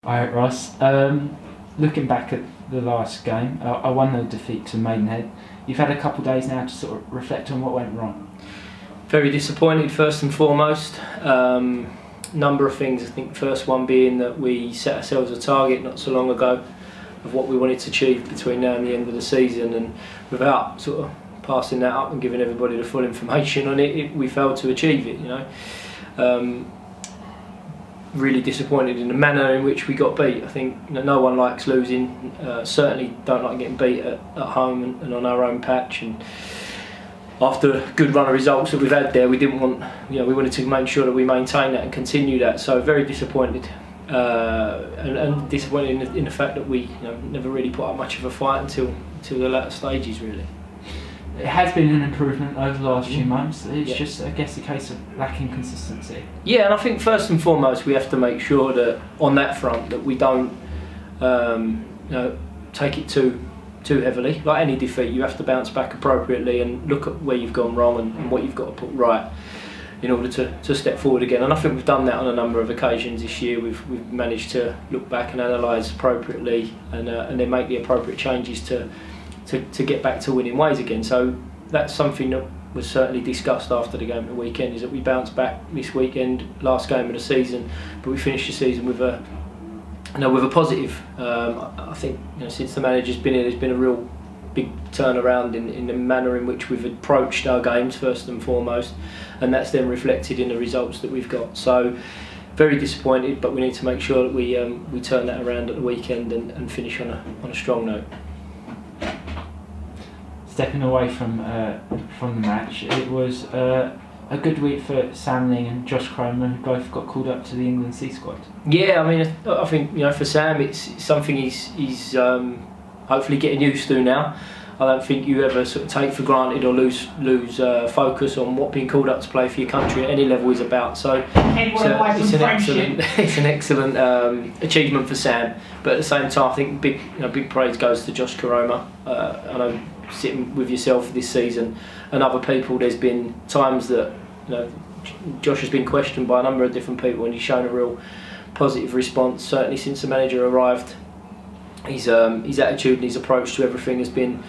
Alright, Ross. Looking back at the last game, I won the defeat to Maidenhead. You've had a couple of days now to sort of reflect on what went wrong. Very disappointed, first and foremost. Number of things. I think the first one being that we set ourselves a target not so long ago of what we wanted to achieve between now and the end of the season, and without sort of passing that up and giving everybody the full information on it, we failed to achieve it. Really disappointed in the manner in which we got beat. I think no one likes losing. Certainly don't like getting beat at home and on our own patch. And after a good run of results that we've had there, we didn't want, we wanted to make sure that we maintain that and continue that. So very disappointed, and disappointed in the fact that we never really put up much of a fight until the latter stages, really. It has been an improvement over the last few months. It's just, I guess, a case of lacking consistency. Yeah, and I think first and foremost we have to make sure that on that front that we don't take it too heavily. Like any defeat, you have to bounce back appropriately and look at where you've gone wrong and what you've got to put right in order to step forward again. And I think we've done that on a number of occasions this year. We've managed to look back and analyse appropriately and then make the appropriate changes to get back to winning ways again. So that's something that was certainly discussed after the game at the weekend, is that we bounced back this weekend, last game of the season, but we finished the season with a positive. I think since the manager's been here, there's been a real big turnaround in the manner in which we've approached our games first and foremost, and that's then reflected in the results that we've got. So very disappointed, but we need to make sure that we turn that around at the weekend and finish on a strong note. Stepping away from the match, it was a good week for Sam Ling and Josh Cromer, who both got called up to the England C squad. Yeah, I think for Sam, it's something he's hopefully getting used to now. I don't think you ever sort of take for granted or lose focus on what being called up to play for your country at any level is about. So it's an excellent achievement for Sam. But at the same time, I think big praise goes to Josh Cromer. I know, sitting with yourself this season and other people, there's been times that Josh has been questioned by a number of different people, and he's shown a real positive response. Certainly since the manager arrived, his attitude and his approach to everything has been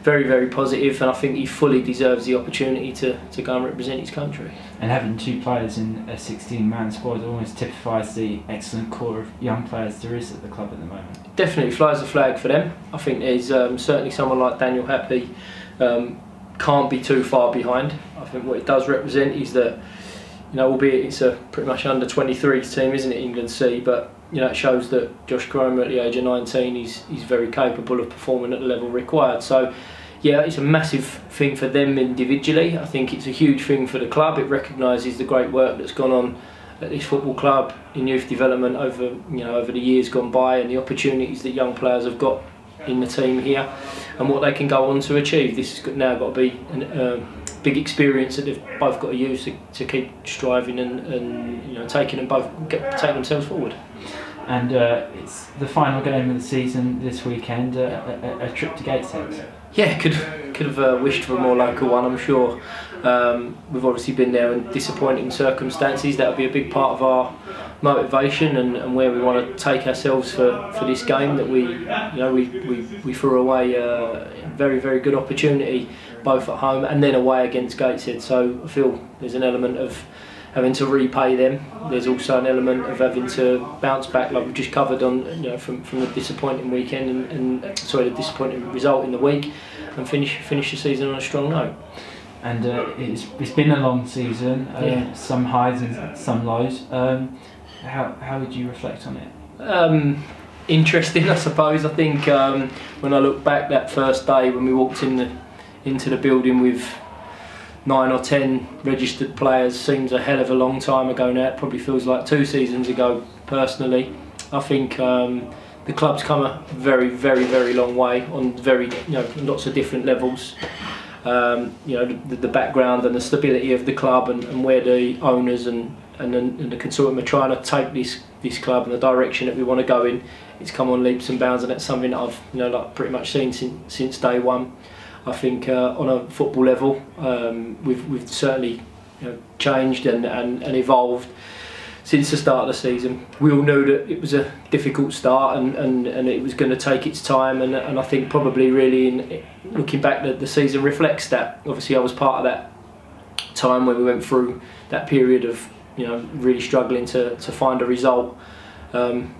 very, very positive, and I think he fully deserves the opportunity to go and represent his country. And having two players in a 16-man squad almost typifies the excellent core of young players there is at the club at the moment. Definitely flies a flag for them. I think there's certainly someone like Daniel Happy can't be too far behind. I think what it does represent is that, albeit it's a pretty much under 23s team, isn't it, England C, but it shows that Josh Cromer at the age of 19 he's very capable of performing at the level required. So yeah, it's a massive thing for them individually. I think it's a huge thing for the club. It recognises the great work that's gone on at this football club in youth development over the years gone by, and the opportunities that young players have got in the team here and what they can go on to achieve. This has now got to be a big experience that they've both got to use to keep striving and taking themselves forward. And it's the final game of the season this weekend, a trip to Gateshead. Yeah, could have wished for a more local one, I'm sure. We've obviously been there in disappointing circumstances. That'll be a big part of our motivation and where we want to take ourselves for this game. That we threw away a very, very good opportunity both at home and then away against Gateshead. So I feel there's an element of having to repay them. There's also an element of having to bounce back, like we've just covered on, from the disappointing weekend and the disappointing result in the week, and finish the season on a strong note. And it's been a long season, some highs and some lows. How would you reflect on it? Interesting, I suppose. I think when I look back that first day when we walked into the building with 9 or 10 registered players, seems a hell of a long time ago now. It probably feels like 2 seasons ago personally. I think the club's come a very, very, very long way on lots of different levels. The background and the stability of the club and where the owners and the consortium are trying to take this club and the direction that we want to go in, it's come on leaps and bounds, and that's something that I've pretty much seen since day one. I think on a football level, we've certainly changed and evolved since the start of the season. We all knew that it was a difficult start and it was going to take its time, and I think probably really in looking back the season reflects that. Obviously I was part of that time when we went through that period of really struggling to find a result,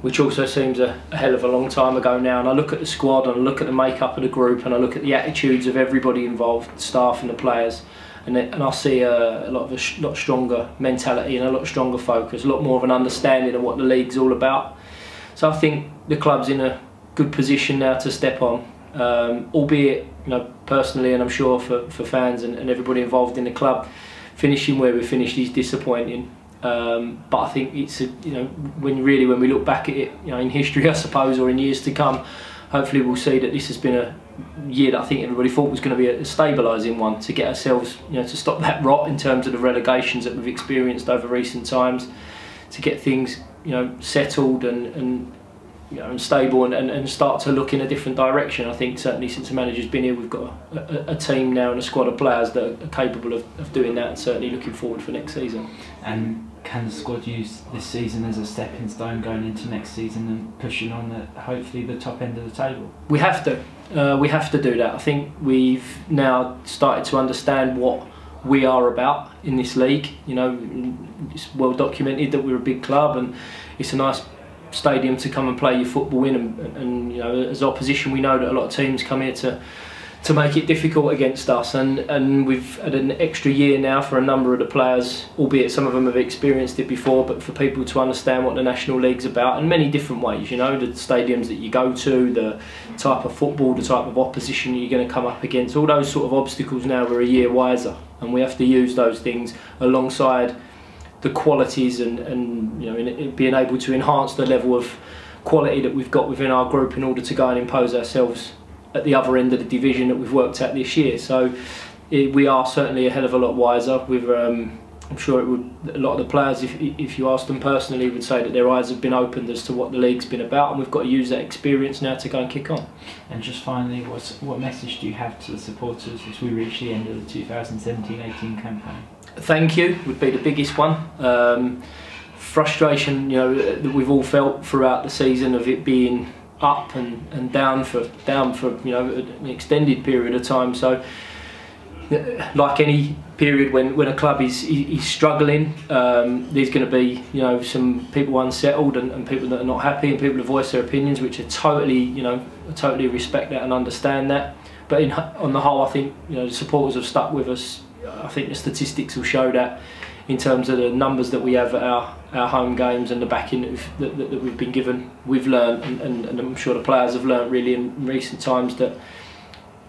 which also seems a hell of a long time ago now. And I look at the squad and I look at the makeup of the group and I look at the attitudes of everybody involved, the staff and the players, and I see a lot stronger mentality and a lot stronger focus, a lot more of an understanding of what the league's all about. So I think the club's in a good position now to step on, albeit personally, and I'm sure for fans and everybody involved in the club, finishing where we finished is disappointing. But I think it's when we look back at it, in history I suppose, or in years to come, hopefully we'll see that this has been a year that I think everybody thought was going to be a stabilising one, to get ourselves, to stop that rot in terms of the relegations that we've experienced over recent times, to get things, settled and stable and start to look in a different direction. I think certainly since the manager's been here, we've got a team now and a squad of players that are capable of doing that, and certainly looking forward for next season. And can the squad use this season as a stepping stone going into next season and pushing on hopefully the top end of the table? We have to. We have to do that. I think we've now started to understand what we are about in this league. It's well documented that we're a big club and it's a nice stadium to come and play your football in, and as opposition we know that a lot of teams come here to make it difficult against us, and we've had an extra year now for a number of the players, albeit some of them have experienced it before, but for people to understand what the National League's about in many different ways, the stadiums that you go to, the type of football, the type of opposition you're going to come up against, all those sort of obstacles. Now we're a year wiser and we have to use those things alongside the qualities and being able to enhance the level of quality that we've got within our group in order to go and impose ourselves at the other end of the division that we've worked at this year. So we are certainly a hell of a lot wiser. I'm sure a lot of the players, if you ask them personally, would say that their eyes have been opened as to what the league's been about, and we've got to use that experience now to go and kick on. And just finally, what message do you have to the supporters as we reach the end of the 2017-18 campaign? Thank you would be the biggest one. Frustration, that we've all felt throughout the season of it being up and down for an extended period of time. So, like any period when a club is struggling, there's going to be some people unsettled and people that are not happy and people that voice their opinions, which are totally respect that and understand that. But on the whole, I think the supporters have stuck with us. I think the statistics will show that in terms of the numbers that we have at our home games and the backing that we've been given. We've learned, and I'm sure the players have learned really in recent times, that,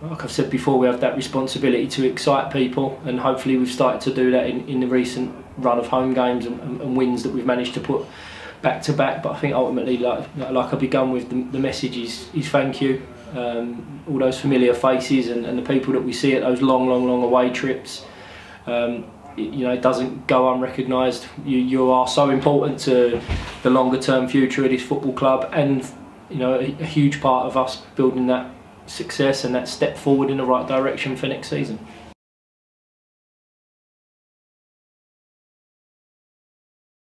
like I've said before, we have that responsibility to excite people, and hopefully we've started to do that in the recent run of home games and wins that we've managed to put back to back. But I think ultimately, like I've begun with, the message is thank you. All those familiar faces and the people that we see at those long away trips. It doesn't go unrecognised. You are so important to the longer term future of this football club, and a huge part of us building that success and that step forward in the right direction for next season.